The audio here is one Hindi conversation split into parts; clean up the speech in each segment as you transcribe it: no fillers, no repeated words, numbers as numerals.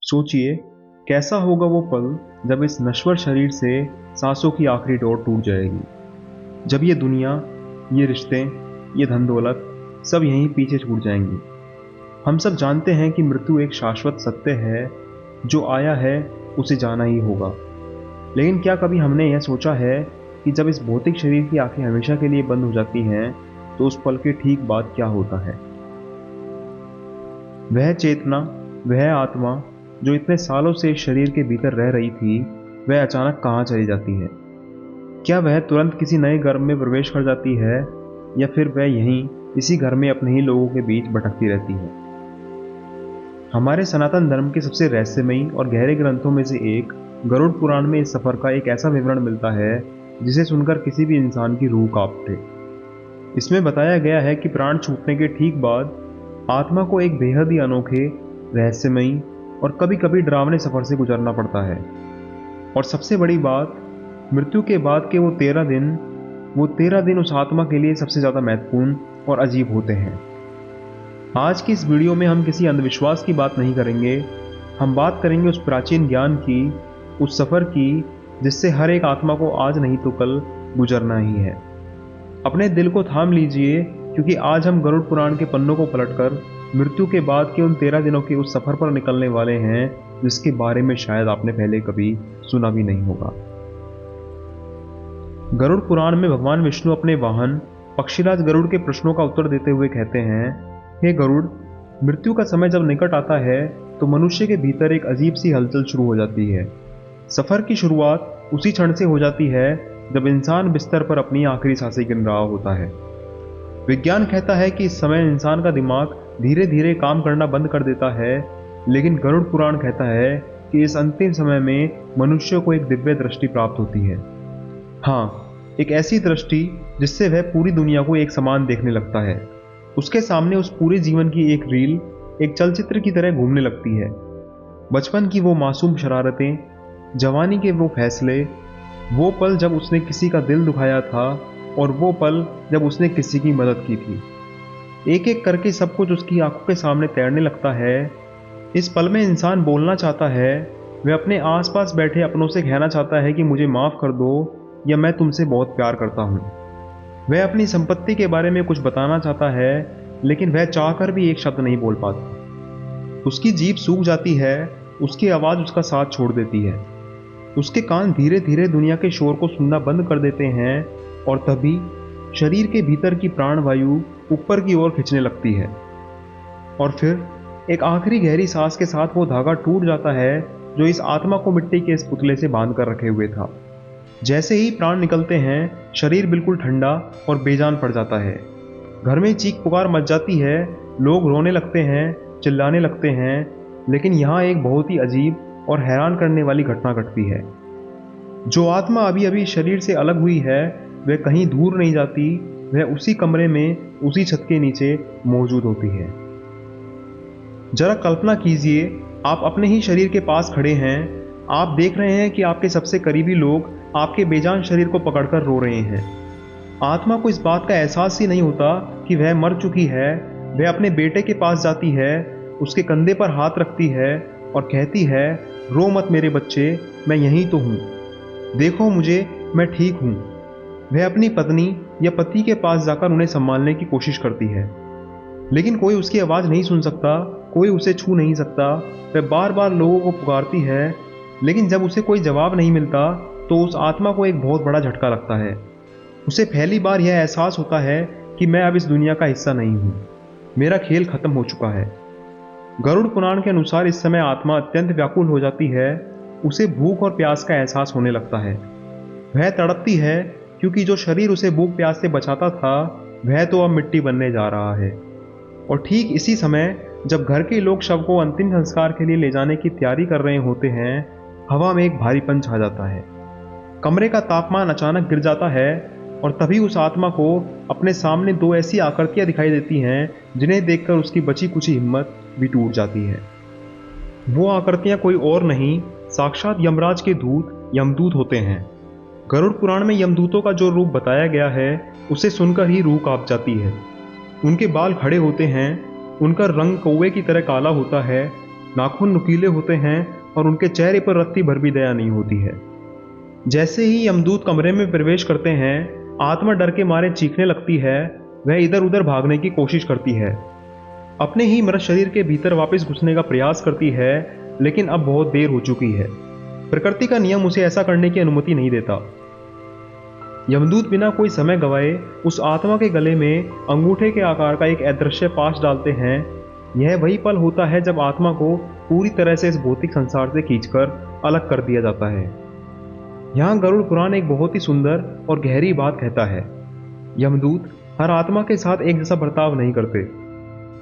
सोचिए, कैसा होगा वो पल जब इस नश्वर शरीर से सांसों की आखिरी डोर टूट जाएगी। जब ये दुनिया, ये रिश्ते, ये धन दौलत सब यहीं पीछे छूट जाएंगी। हम सब जानते हैं कि मृत्यु एक शाश्वत सत्य है, जो आया है उसे जाना ही होगा। लेकिन क्या कभी हमने यह सोचा है कि जब इस भौतिक शरीर की आंखें हमेशा के लिए बंद हो जाती हैं, तो उस पल के ठीक बाद क्या होता है? वह चेतना, वह आत्मा जो इतने सालों से इस शरीर के भीतर रह रही थी, वह अचानक कहाँ चली जाती है? क्या वह तुरंत किसी नए गर्भ में प्रवेश कर जाती है, या फिर वह यहीं इसी घर में अपने ही लोगों के बीच भटकती रहती है? हमारे सनातन धर्म के सबसे रहस्यमयी और गहरे ग्रंथों में से एक गरुड़ पुराण में इस सफर का एक ऐसा विवरण मिलता है जिसे सुनकर किसी भी इंसान की रूह कांप उठे। इसमें बताया गया है कि प्राण छूटने के ठीक बाद आत्मा को एक बेहद ही अनोखे, रहस्यमयी और कभी कभी डरावने सफर से गुजरना पड़ता है। और सबसे बड़ी बात, मृत्यु के बाद के वो तेरह दिन उस आत्मा के लिए सबसे ज़्यादा महत्वपूर्ण और अजीब होते हैं। आज की इस वीडियो में हम किसी अंधविश्वास की बात नहीं करेंगे। हम बात करेंगे उस प्राचीन ज्ञान की, उस सफ़र की जिससे हर एक आत्मा को आज नहीं तो कल गुजरना ही है। अपने दिल को थाम लीजिए, क्योंकि आज हम गरुड़ पुराण के पन्नों को पलटकर मृत्यु के बाद के उन 13 दिनों के उस सफ़र पर निकलने वाले हैं जिसके बारे में शायद आपने पहले कभी सुना भी नहीं होगा। गरुड़ पुराण में भगवान विष्णु अपने वाहन पक्षीराज गरुड़ के प्रश्नों का उत्तर देते हुए कहते हैं, हे गरुड़, मृत्यु का समय जब निकट आता है तो मनुष्य के भीतर एक अजीब सी हलचल शुरू हो जाती है। सफ़र की शुरुआत उसी क्षण से हो जाती है जब इंसान बिस्तर पर अपनी आखिरी सांसें गिन रहा होता है। विज्ञान कहता है कि इस समय इंसान का दिमाग धीरे धीरे काम करना बंद कर देता है, लेकिन गरुड़ पुराण कहता है कि इस अंतिम समय में मनुष्य को एक दिव्य दृष्टि प्राप्त होती है। हाँ, एक ऐसी दृष्टि जिससे वह पूरी दुनिया को एक समान देखने लगता है। उसके सामने उस पूरे जीवन की एक रील एक चलचित्र की तरह घूमने लगती है। बचपन की वो मासूम शरारतें, जवानी के वो फैसले, वो पल जब उसने किसी का दिल दुखाया था, और वो पल जब उसने किसी की मदद की थी। एक एक करके सब कुछ उसकी आंखों के सामने तैरने लगता है। इस पल में इंसान बोलना चाहता है, वह अपने आसपास बैठे अपनों से कहना चाहता है कि मुझे माफ़ कर दो, या मैं तुमसे बहुत प्यार करता हूँ। वह अपनी संपत्ति के बारे में कुछ बताना चाहता है, लेकिन वह चाहकर भी एक शब्द नहीं बोल पाता। उसकी जीभ सूख जाती है, उसकी आवाज़ उसका साथ छोड़ देती है। उसके कान धीरे धीरे दुनिया के शोर को सुनना बंद कर देते हैं, और तभी शरीर के भीतर की प्राणवायु ऊपर की ओर खिंचने लगती है। और फिर एक आखिरी गहरी सांस के साथ वो धागा टूट जाता है जो इस आत्मा को मिट्टी के इस पुतले से बांध कर रखे हुए था। जैसे ही प्राण निकलते हैं, शरीर बिल्कुल ठंडा और बेजान पड़ जाता है। घर में चीख पुकार मच जाती है, लोग रोने लगते हैं, चिल्लाने लगते हैं। लेकिन यहाँ एक बहुत ही अजीब और हैरान करने वाली घटना घटती है। जो आत्मा अभी अभी शरीर से अलग हुई है, वह कहीं दूर नहीं जाती, वह उसी कमरे में, उसी छत के नीचे मौजूद होती है। जरा कल्पना कीजिए, आप अपने ही शरीर के पास खड़े हैं। आप देख रहे हैं कि आपके सबसे करीबी लोग आपके बेजान शरीर को पकड़कर रो रहे हैं। आत्मा को इस बात का एहसास ही नहीं होता कि वह मर चुकी है। वह अपने बेटे के पास जाती है, उसके कंधे पर हाथ रखती है और कहती है, रो मत मेरे बच्चे, मैं यहीं तो हूँ, देखो मुझे, मैं ठीक हूँ। वह अपनी पत्नी या पति के पास जाकर उन्हें संभालने की कोशिश करती है, लेकिन कोई उसकी आवाज़ नहीं सुन सकता, कोई उसे छू नहीं सकता। वह बार बार लोगों को पुकारती है, लेकिन जब उसे कोई जवाब नहीं मिलता तो उस आत्मा को एक बहुत बड़ा झटका लगता है। उसे पहली बार यह एहसास होता है कि मैं अब इस दुनिया का हिस्सा नहीं हूँ, मेरा खेल खत्म हो चुका है। गरुड़ पुराण के अनुसार इस समय आत्मा अत्यंत व्याकुल हो जाती है। उसे भूख और प्यास का एहसास होने लगता है। वह तड़पती है, क्योंकि जो शरीर उसे भूख प्यास से बचाता था, वह तो अब मिट्टी बनने जा रहा है। और ठीक इसी समय जब घर के लोग शव को अंतिम संस्कार के लिए ले जाने की तैयारी कर रहे होते हैं, हवा में एक भारीपन छा जाता है। कमरे का तापमान अचानक गिर जाता है, और तभी उस आत्मा को अपने सामने दो ऐसी आकृतियां दिखाई देती हैं जिन्हें देखकर उसकी बची कुची हिम्मत भी टूट जाती है। वो आकृतियां कोई और नहीं, साक्षात यमराज के दूत यमदूत होते हैं। गरुड़ पुराण में यमदूतों का जो रूप बताया गया है, उसे सुनकर ही रूह कांप जाती है। उनके बाल खड़े होते हैं, उनका रंग कौवे की तरह काला होता है, नाखून नुकीले होते हैं और उनके चेहरे पर रत्ती भर भी दया नहीं होती है। जैसे ही यमदूत कमरे में प्रवेश करते हैं, आत्मा डर के मारे चीखने लगती है। वह इधर उधर भागने की कोशिश करती है, अपने ही मृत शरीर के भीतर वापस घुसने का प्रयास करती है, लेकिन अब बहुत देर हो चुकी है। प्रकृति का नियम उसे ऐसा करने की अनुमति नहीं देता। यमदूत बिना कोई समय गवाए उस आत्मा के गले में अंगूठे के आकार का एक अदृश्य पाश डालते हैं। यह वही पल होता है जब आत्मा को पूरी तरह से इस भौतिक संसार से खींचकर अलग कर दिया जाता है। यहाँ गरुड़ पुराण एक बहुत ही सुंदर और गहरी बात कहता है। यमदूत हर आत्मा के साथ एक जैसा बर्ताव नहीं करते।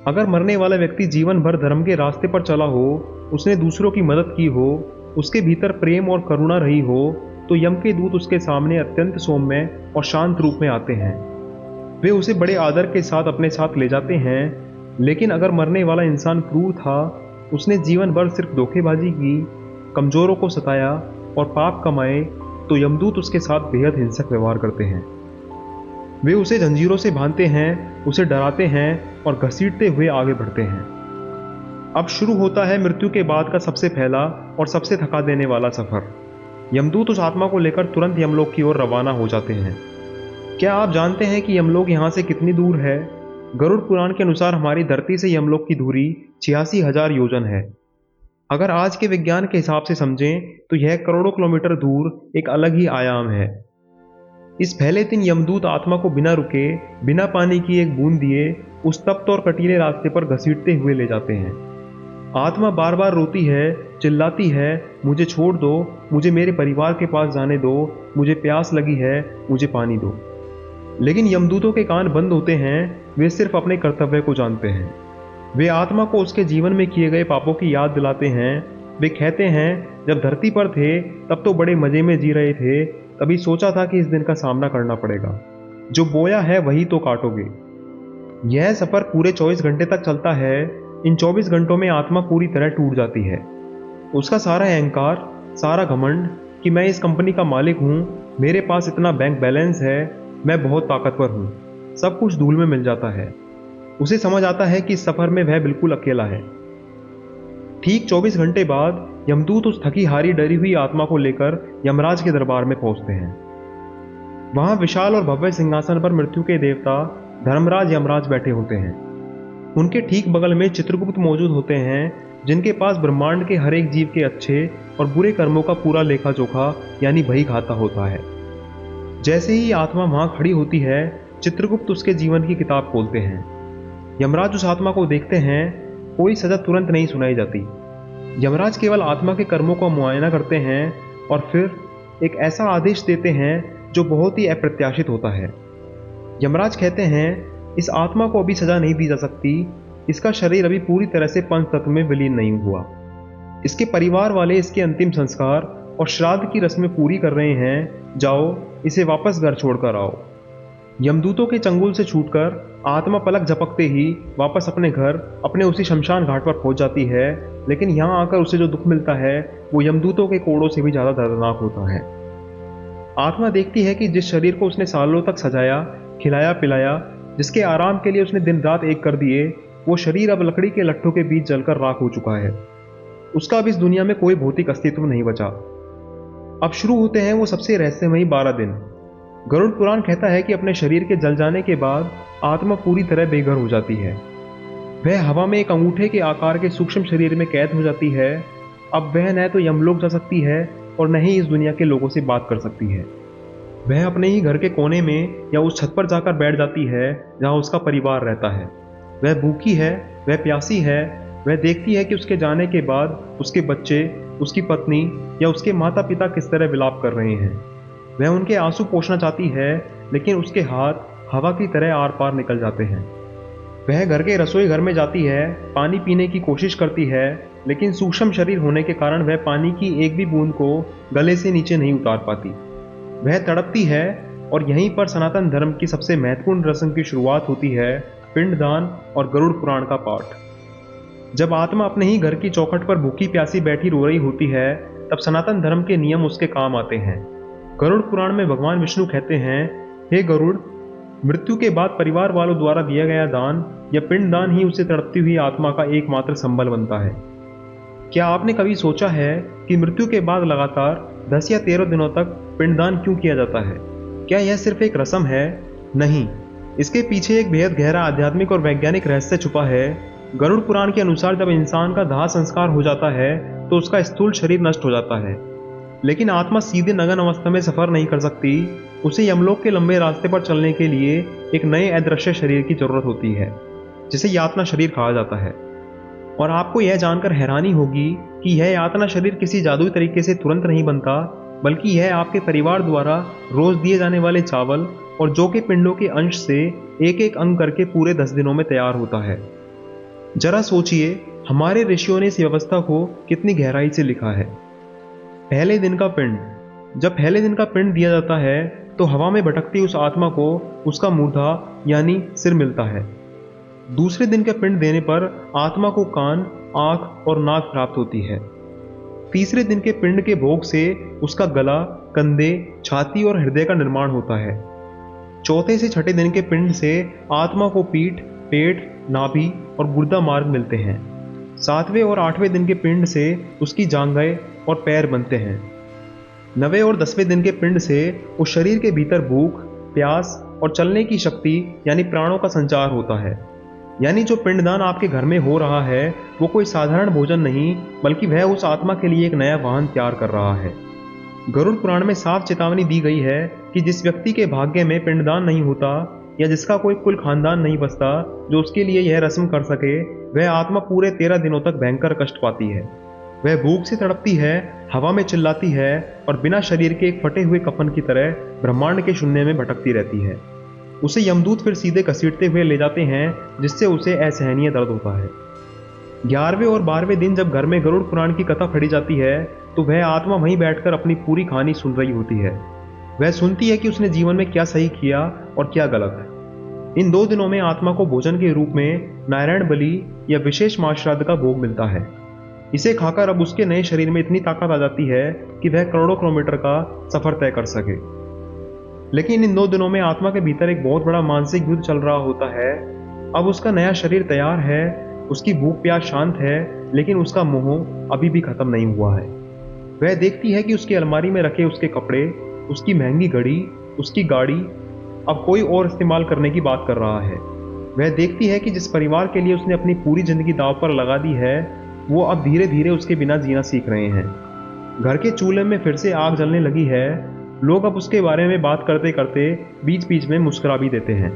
अगर मरने वाला व्यक्ति जीवन भर धर्म के रास्ते पर चला हो, उसने दूसरों की मदद की हो, उसके भीतर प्रेम और करुणा रही हो, तो यम के दूत उसके सामने अत्यंत सौम्य और शांत रूप में आते हैं। वे उसे बड़े आदर के साथ अपने साथ ले जाते हैं। लेकिन अगर मरने वाला इंसान क्रूर था, उसने जीवन भर सिर्फ धोखेबाजी की, कमजोरों को सताया और पाप कमाए, तो यमदूत उसके साथ बेहद हिंसक व्यवहार करते हैं। वे उसे जंजीरों से बांधते हैं, उसे डराते हैं और घसीटते हुए आगे बढ़ते हैं। अब शुरू होता है मृत्यु के बाद का सबसे पहला और सबसे थका देने वाला सफर। यमदूत उस आत्मा को लेकर तुरंत यमलोक की ओर रवाना हो जाते हैं। क्या आप जानते हैं कि यमलोक यहाँ से कितनी दूर है? गरुड़ पुराण के अनुसार हमारी धरती से यमलोक की दूरी 86,000 योजन है। अगर आज के विज्ञान के हिसाब से समझें तो यह करोड़ों किलोमीटर दूर एक अलग ही आयाम है। इस पहले दिन यमदूत आत्मा को बिना रुके, बिना पानी की एक बूंद दिए उस तप्त और कटीले रास्ते पर घसीटते हुए ले जाते हैं। आत्मा बार बार रोती है, चिल्लाती है, मुझे छोड़ दो, मुझे मेरे परिवार के पास जाने दो, मुझे प्यास लगी है, मुझे पानी दो। लेकिन यमदूतों के कान बंद होते हैं। वे सिर्फ अपने कर्तव्य को जानते हैं। वे आत्मा को उसके जीवन में किए गए पापों की याद दिलाते हैं। वे कहते हैं, जब धरती पर थे तब तो बड़े मजे में जी रहे थे, कभी सोचा था कि इस दिन का सामना करना पड़ेगा। जो बोया है वही तो काटोगे। यह सफर पूरे 24 घंटे तक चलता है। इन 24 घंटों में आत्मा पूरी तरह टूट जाती है। उसका सारा अहंकार, सारा घमंड कि मैं इस कंपनी का मालिक हूँ, मेरे पास इतना बैंक बैलेंस है, मैं बहुत ताकतवर हूँ, सब कुछ धूल में मिल जाता है। उसे समझ आता है कि इस सफर में वह बिल्कुल अकेला है। ठीक 24 घंटे बाद यमदूत उस थकी हारी डरी हुई आत्मा को लेकर यमराज के दरबार में पहुंचते हैं। वहां विशाल और भव्य सिंहासन पर मृत्यु के देवता धर्मराज यमराज बैठे होते हैं। उनके ठीक बगल में चित्रगुप्त मौजूद होते हैं, जिनके पास ब्रह्मांड के हर एक जीव के अच्छे और बुरे कर्मों का पूरा लेखा जोखा यानी बही खाता होता है। जैसे ही आत्मा वहां खड़ी होती है, चित्रगुप्त उसके जीवन की किताब खोलते हैं। यमराज उस आत्मा को देखते हैं। कोई सजा तुरंत नहीं सुनाई जाती। यमराज केवल आत्मा के कर्मों का मुआयना करते हैं और फिर एक ऐसा आदेश देते हैं जो बहुत ही अप्रत्याशित होता है। यमराज कहते हैं, इस आत्मा को अभी सजा नहीं दी जा सकती। इसका शरीर अभी पूरी तरह से पंच तत्व में विलीन नहीं हुआ। इसके परिवार वाले इसके अंतिम संस्कार और श्राद्ध की रस्में पूरी कर रहे हैं। जाओ, इसे वापस घर छोड़कर आओ। यमदूतों के चंगुल से छूटकर आत्मा पलक झपकते ही वापस अपने घर, अपने उसी शमशान घाट पर पहुंच जाती है। लेकिन यहाँ आकर उसे जो दुख मिलता है वो यमदूतों के कोड़ों से भी ज्यादा दर्दनाक होता है। आत्मा देखती है कि जिस शरीर को उसने सालों तक सजाया, खिलाया पिलाया, जिसके आराम के लिए उसने दिन रात एक कर दिए, वो शरीर अब लकड़ी के लट्ठों के बीच जलकर राख हो चुका है। उसका अब इस दुनिया में कोई भौतिक अस्तित्व नहीं बचा। अब शुरू होते हैं वो सबसे रहस्यमयी 12 दिन। गरुड़ पुराण कहता है कि अपने शरीर के जल जाने के बाद आत्मा पूरी तरह बेघर हो जाती है। वह हवा में एक अंगूठे के आकार के सूक्ष्म शरीर में कैद हो जाती है। अब वह न तो यमलोक जा सकती है और न ही इस दुनिया के लोगों से बात कर सकती है। वह अपने ही घर के कोने में या उस छत पर जाकर बैठ जाती है जहां उसका परिवार रहता है। वह भूखी है, वह प्यासी है। वह देखती है कि उसके जाने के बाद उसके बच्चे, उसकी पत्नी या उसके माता पिता किस तरह विलाप कर रहे हैं। वह उनके आंसू पोंछना चाहती है, लेकिन उसके हाथ हवा की तरह आर पार निकल जाते हैं। वह घर के रसोई घर में जाती है, पानी पीने की कोशिश करती है, लेकिन सूक्ष्म शरीर होने के कारण वह पानी की एक भी बूंद को गले से नीचे नहीं उतार पाती। वह तड़पती है और यहीं पर सनातन धर्म की सबसे महत्वपूर्ण रस्म की शुरुआत होती है, पिंडदान और गरुड़ पुराण का पाठ। जब आत्मा अपने ही घर की चौखट पर भूखी प्यासी बैठी रो रही होती है, तब सनातन धर्म के नियम उसके काम आते हैं। गरुड़ पुराण में भगवान विष्णु कहते हैं, हे गरुड़, मृत्यु के बाद परिवार वालों द्वारा दिया गया दान या पिंडदान ही उसे तड़पती हुई आत्मा का एकमात्र संबल बनता है। क्या आपने कभी सोचा है कि मृत्यु के बाद लगातार 10 या 13 दिनों तक पिंडदान क्यों किया जाता है? क्या यह सिर्फ एक रस्म है? नहीं, इसके पीछे एक बेहद गहरा आध्यात्मिक और वैज्ञानिक रहस्य छुपा है। गरुड़ पुराण के अनुसार जब इंसान का दाह संस्कार हो जाता है तो उसका स्थूल शरीर नष्ट हो जाता है, लेकिन आत्मा सीधे नग्न अवस्था में सफर नहीं कर सकती। उसे यमलोक के लंबे रास्ते पर चलने के लिए एक नए अदृश्य शरीर की जरूरत होती है, जिसे यातना शरीर कहा जाता है। और आपको यह जानकर हैरानी होगी कि यह यातना शरीर किसी जादुई तरीके से तुरंत नहीं बनता, बल्कि यह आपके परिवार द्वारा रोज दिए जाने वाले चावल और जौ के पिंडों के अंश से एक एक अंग करके पूरे 10 दिनों में तैयार होता है। जरा सोचिए, हमारे ऋषियों ने इस व्यवस्था को कितनी गहराई से लिखा है। पहले दिन का पिंड। जब पहले दिन का पिंड दिया जाता है तो हवा में भटकती उस आत्मा को उसका मूर्धा यानी सिर मिलता है। दूसरे दिन के पिंड देने पर आत्मा को कान, आंख और नाक प्राप्त होती है। तीसरे दिन के पिंड के भोग से उसका गला, कंधे, छाती और हृदय का निर्माण होता है। चौथे से छठे दिन के पिंड से आत्मा को पीठ, पेट, नाभि और गुर्दा मार्ग मिलते हैं। सातवें और आठवें दिन के पिंड से उसकी जांघें और पैर बनते हैं। 9वें और 10वें दिन के पिंड से उस शरीर के भीतर भूख, प्यास और चलने की शक्ति यानी प्राणों का संचार होता है। यानी जो पिंडदान आपके घर में हो रहा है वो कोई साधारण भोजन नहीं, बल्कि वह उस आत्मा के लिए एक नया वाहन तैयार कर रहा है। गरुड़ पुराण में साफ चेतावनी दी गई है कि जिस व्यक्ति के भाग्य में पिंडदान नहीं होता या जिसका कोई कुल खानदान नहीं बसता जो उसके लिए यह रस्म कर सके, वह आत्मा पूरे 13 दिनों तक भयंकर कष्ट पाती है। वह भूख से तड़पती है, हवा में चिल्लाती है और बिना शरीर के एक फटे हुए कफन की तरह ब्रह्मांड के शून्य में भटकती रहती है। उसे यमदूत फिर सीधे घसीटते हुए ले जाते हैं, जिससे उसे असहनीय दर्द होता है। 11वें और 12वें दिन जब घर में गरुड़ पुराण की कथा पढ़ी जाती है तो वह आत्मा वहीं बैठकर अपनी पूरी कहानी सुन रही होती है। वह सुनती है कि उसने जीवन में क्या सही किया और क्या गलत। इन 2 दिनों में आत्मा को भोजन के रूप में नारायण बलि या विशेष माश्राद्ध का भोग मिलता है। इसे खाकर अब उसके नए शरीर में इतनी ताकत आ जाती है कि वह करोड़ों किलोमीटर का सफर तय कर सके। लेकिन इन 2 दिनों में आत्मा के भीतर एक बहुत बड़ा मानसिक युद्ध चल रहा होता है। अब उसका नया शरीर तैयार है, उसकी भूख प्यास शांत है, लेकिन उसका मोह अभी भी खत्म नहीं हुआ है। वह देखती है कि उसकी अलमारी में रखे उसके कपड़े, उसकी महंगी घड़ी, उसकी गाड़ी अब कोई और इस्तेमाल करने की बात कर रहा है। वह देखती है कि जिस परिवार के लिए उसने अपनी पूरी जिंदगी दांव पर लगा दी है वो अब धीरे धीरे उसके बिना जीना सीख रहे हैं। घर के चूल्हे में फिर से आग जलने लगी है। लोग अब उसके बारे में बात करते करते बीच बीच में मुस्कुरा भी देते हैं।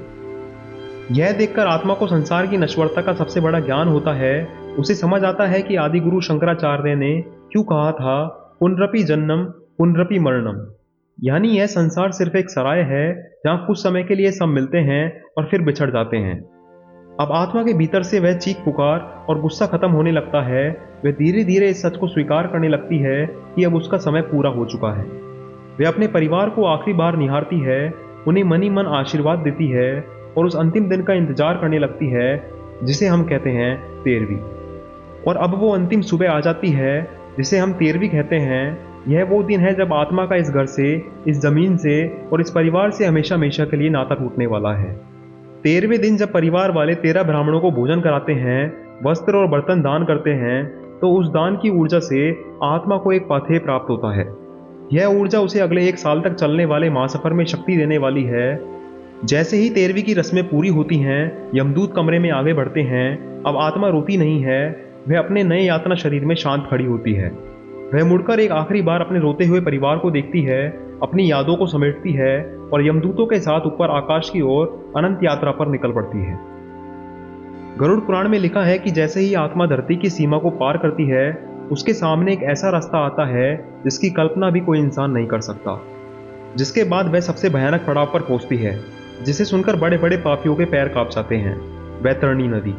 यह देखकर आत्मा को संसार की नश्वरता का सबसे बड़ा ज्ञान होता है। उसे समझ आता है कि आदि गुरु शंकराचार्य ने क्यों कहा था पुनरपि जन्मम पुनरपि मरणम, यानी यह संसार सिर्फ एक सराय है जहां कुछ समय के लिए सब मिलते हैं और फिर बिछड़ जाते हैं। अब आत्मा के भीतर से वह चीख पुकार और गुस्सा खत्म होने लगता है। वह धीरे धीरे इस सच को स्वीकार करने लगती है कि अब उसका समय पूरा हो चुका है। वह अपने परिवार को आखिरी बार निहारती है, उन्हें मनी मन आशीर्वाद देती है और उस अंतिम दिन का इंतजार करने लगती है जिसे हम कहते हैं 13वीं। और अब वो अंतिम सुबह आ जाती है जिसे हम 13वीं कहते हैं। यह वो दिन है जब आत्मा का इस घर से, इस जमीन से और इस परिवार से हमेशा हमेशा के लिए नाता टूटने वाला है। 13वें दिन जब परिवार वाले 13 ब्राह्मणों को भोजन कराते हैं, वस्त्र और बर्तन दान करते हैं, तो उस दान की ऊर्जा से आत्मा को एक पाथेय प्राप्त होता है। यह ऊर्जा उसे अगले 1 साल तक चलने वाले महासफर में शक्ति देने वाली है। जैसे ही 13वीं की रस्में पूरी होती हैं, यमदूत कमरे में आगे बढ़ते हैं। अब आत्मा रोती नहीं है, वह अपने नए यातना शरीर में शांत खड़ी होती है। वह मुड़कर एक आखिरी बार अपने रोते हुए परिवार को देखती है, अपनी यादों को समेटती है और यमदूतों के साथ ऊपर आकाश की ओर अनंत यात्रा पर निकल पड़ती है। गरुड़ पुराण में लिखा है कि जैसे ही आत्मा धरती की सीमा को पार करती है, उसके सामने एक ऐसा रास्ता आता है जिसकी कल्पना भी कोई इंसान नहीं कर सकता। जिसके बाद वह सबसे भयानक पड़ाव पर पहुंचती है, जिसे सुनकर बड़े बड़े पापियों के पैर कांप जाते हैं, वैतरणी नदी।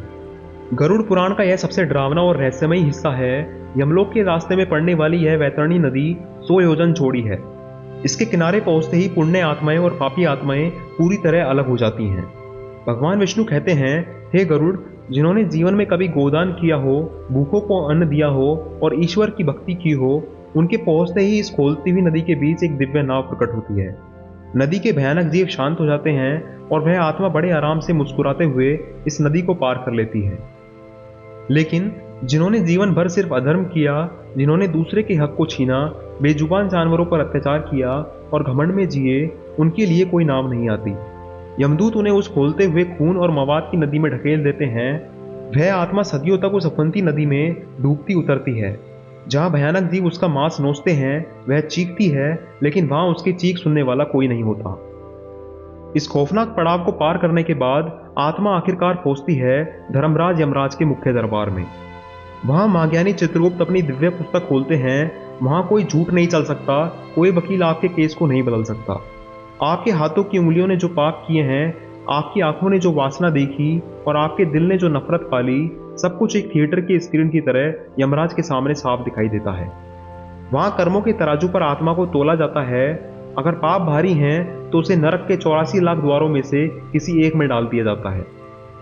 गरुड़ पुराण का यह सबसे डरावना और रहस्यमयी हिस्सा है। यमलोक के रास्ते में पड़ने वाली यह वैतरणी नदी 100 योजन चौड़ी है। इसके किनारे पहुंचते ही पुण्य आत्माएं और पापी आत्माएं पूरी तरह अलग हो जाती हैं। भगवान विष्णु कहते हैं, हे गरुड़, जिन्होंने जीवन में कभी गोदान किया हो, भूखों को अन्न दिया हो और ईश्वर की भक्ति की हो, उनके पहुंचते ही इस खोलती हुई नदी के बीच एक दिव्य नाव प्रकट होती है। नदी के भयानक जीव शांत हो जाते हैं और वह आत्मा बड़े आराम से मुस्कुराते हुए इस नदी को पार कर लेती है। लेकिन जिन्होंने जीवन भर सिर्फ अधर्म किया, जिन्होंने दूसरे के हक को छीना, बेजुबान जानवरों पर अत्याचार किया और घमंड में जिए, उनके लिए कोई नाव नहीं आती। यमदूत उन्हें उस खोलते हुए खून और मवाद की नदी में ढकेल देते हैं। वह आत्मा सदियों तक उस अफंती नदी में डूबती उतरती है। जहाँ भयानक जीव उसका मांस नोचते हैं, वह चीखती है, लेकिन वहां उसकी चीख सुनने वाला कोई नहीं होता। इस खौफनाक पड़ाव को पार करने के बाद आत्मा आखिरकार पहुंचती है धर्मराज यमराज के मुख्य दरबार में। वहां महाज्ञानी चित्रगुप्त अपनी दिव्य पुस्तक खोलते हैं। वहां कोई झूठ नहीं चल सकता, कोई वकील आपके केस को नहीं बदल सकता। आपके हाथों की उंगलियों ने जो पाप किए हैं, आपकी आंखों ने जो वासना देखी और आपके दिल ने जो नफरत पाली, सब कुछ एक थिएटर की स्क्रीन की तरह यमराज के सामने साफ दिखाई देता है। वहां कर्मों के तराजू पर आत्मा को तोला जाता है। अगर पाप भारी हैं तो उसे नरक के 84 लाख द्वारों में से किसी एक में डाल दिया जाता है,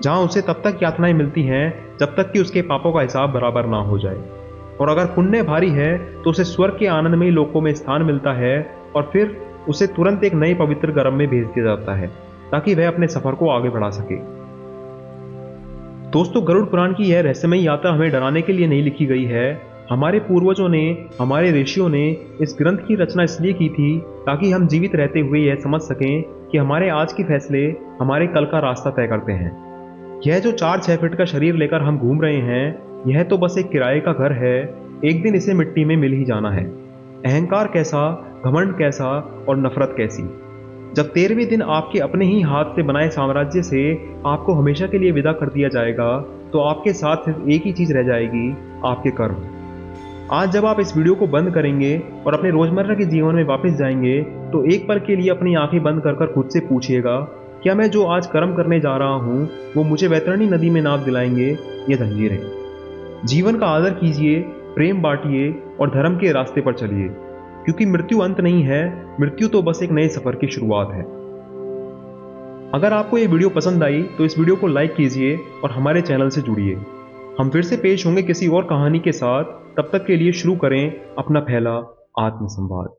जहां उसे तब तक यातनाएं मिलती हैं जब तक कि उसके पापों का हिसाब बराबर ना हो जाए। और अगर पुण्य भारी है तो उसे स्वर्ग के आनंदमयी लोकों में स्थान मिलता है और फिर उसे तुरंत एक नए पवित्र गर्भ में भेज दिया जाता है ताकि वह अपने सफर को आगे बढ़ा सके। दोस्तों, गरुड़ पुराण की यह रहस्यमयी यात्रा हमें डराने के लिए नहीं लिखी गई है। हमारे पूर्वजों ने, हमारे ऋषियों ने इस ग्रंथ की रचना इसलिए की थी ताकि हम जीवित रहते हुए यह समझ सकें कि हमारे आज के फैसले हमारे कल का रास्ता तय करते हैं। यह जो 4-6 फीट का शरीर लेकर हम घूम रहे हैं, यह तो बस एक किराए का घर है। एक दिन इसे मिट्टी में मिल ही जाना है। अहंकार कैसा, घमंड कैसा और नफरत कैसी। जब 13वें दिन आपके अपने ही हाथ से बनाए साम्राज्य से आपको हमेशा के लिए विदा कर दिया जाएगा, तो आपके साथ सिर्फ एक ही चीज रह जाएगी, आपके कर्म। आज जब आप इस वीडियो को बंद करेंगे और अपने रोजमर्रा के जीवन में वापस जाएंगे, तो एक पल के लिए अपनी आंखें बंद कर खुद से पूछिएगा, क्या मैं जो आज कर्म करने जा रहा हूं वो मुझे वैतरणी नदी में नाव दिलाएंगे या जंजीरें? जीवन का आदर कीजिए, प्रेम बांटिए और धर्म के रास्ते पर चलिए, क्योंकि मृत्यु अंत नहीं है। मृत्यु तो बस एक नए सफर की शुरुआत है। अगर आपको ये वीडियो पसंद आई तो इस वीडियो को लाइक कीजिए और हमारे चैनल से जुड़िए। हम फिर से पेश होंगे किसी और कहानी के साथ। तब तक के लिए शुरू करें अपना पहला आत्मसंवाद।